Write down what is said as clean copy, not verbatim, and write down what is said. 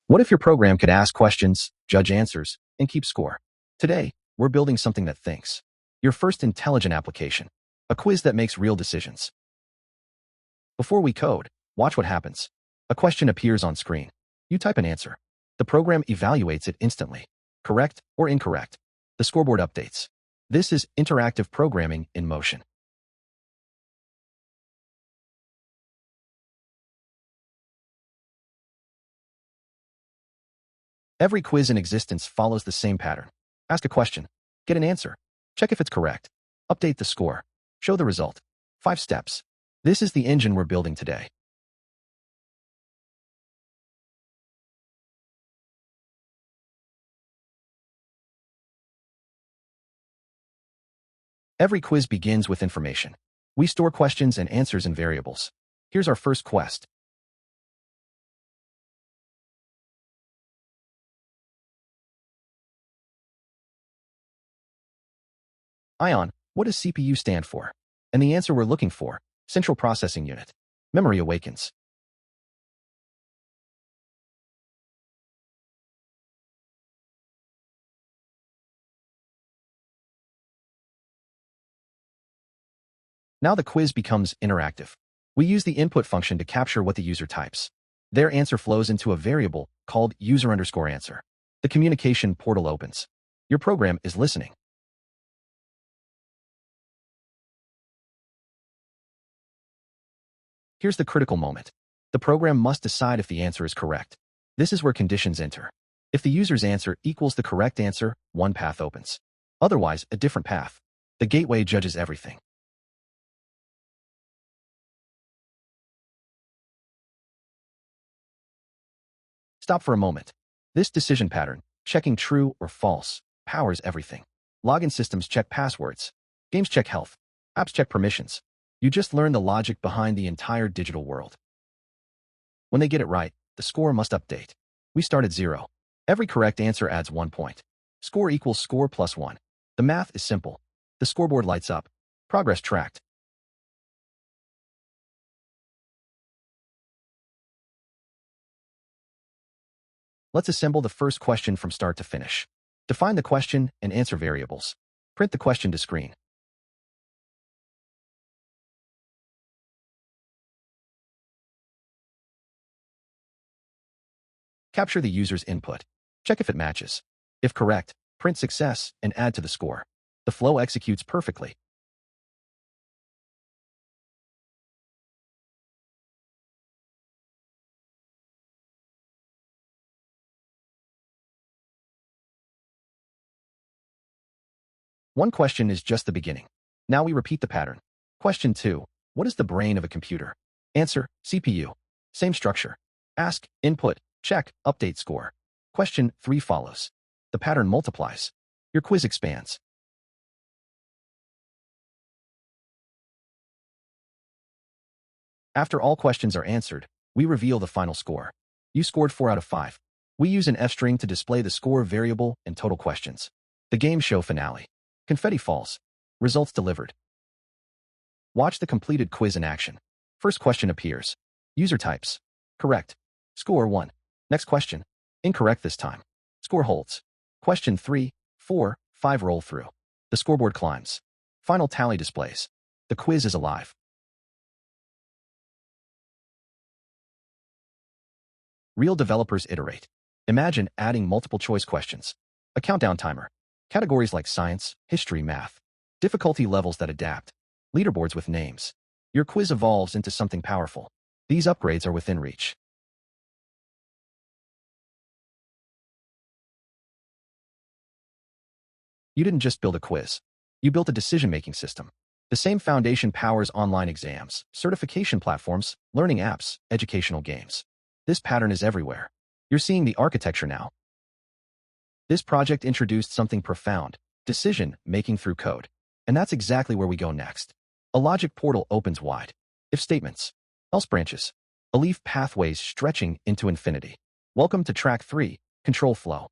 What if your program could ask questions, judge answers, and keep score? Today, we're building something that thinks. Your first intelligent application. A quiz that makes real decisions. Before we code, watch what happens. A question appears on screen. You type an answer. The program evaluates it instantly. Correct or incorrect. The scoreboard updates. This is interactive programming in motion. Every quiz in existence follows the same pattern. Ask a question. Get an answer. Check if it's correct. Update the score. Show the result. 5 steps. This is the engine we're building today. Every quiz begins with information. We store questions and answers in variables. Here's our first quest. ION, what does CPU stand for? And the answer we're looking for, Central Processing Unit. Memory awakens. Now the quiz becomes interactive. We use the input function to capture what the user types. Their answer flows into a variable called user_answer. The communication portal opens. Your program is listening. Here's the critical moment. The program must decide if the answer is correct. This is where conditions enter. If the user's answer equals the correct answer, one path opens. Otherwise, a different path. The gateway judges everything. Stop for a moment. This decision pattern, checking true or false, powers everything. Login systems check passwords. Games check health. Apps check permissions. You just learned the logic behind the entire digital world. When they get it right, the score must update. We start at 0. Every correct answer adds 1 point. Score equals score plus 1. The math is simple. The scoreboard lights up. Progress tracked. Let's assemble the first question from start to finish. Define the question and answer variables. Print the question to screen. Capture the user's input. Check if it matches. If correct, print success and add to the score. The flow executes perfectly. One question is just the beginning. Now we repeat the pattern. Question 2. What is the brain of a computer? Answer, CPU. Same structure. Ask, input, check, update score. Question 3 follows. The pattern multiplies. Your quiz expands. After all questions are answered, we reveal the final score. You scored 4 out of 5. We use an F string to display the score variable and total questions. The game show finale. Confetti falls. Results delivered. Watch the completed quiz in action. First question appears. User types. Correct. Score 1. Next question. Incorrect this time. Score holds. Question 3, 4, 5 roll through. The scoreboard climbs. Final tally displays. The quiz is alive. Real developers iterate. Imagine adding multiple choice questions. A countdown timer. Categories like science, history, math. Difficulty levels that adapt. Leaderboards with names. Your quiz evolves into something powerful. These upgrades are within reach. You didn't just build a quiz. You built a decision-making system. The same foundation powers online exams, certification platforms, learning apps, educational games. This pattern is everywhere. You're seeing the architecture now. This project introduced something profound, decision-making through code. And that's exactly where we go next. A logic portal opens wide. If statements, else branches, belief pathways stretching into infinity. Welcome to track 3, control flow.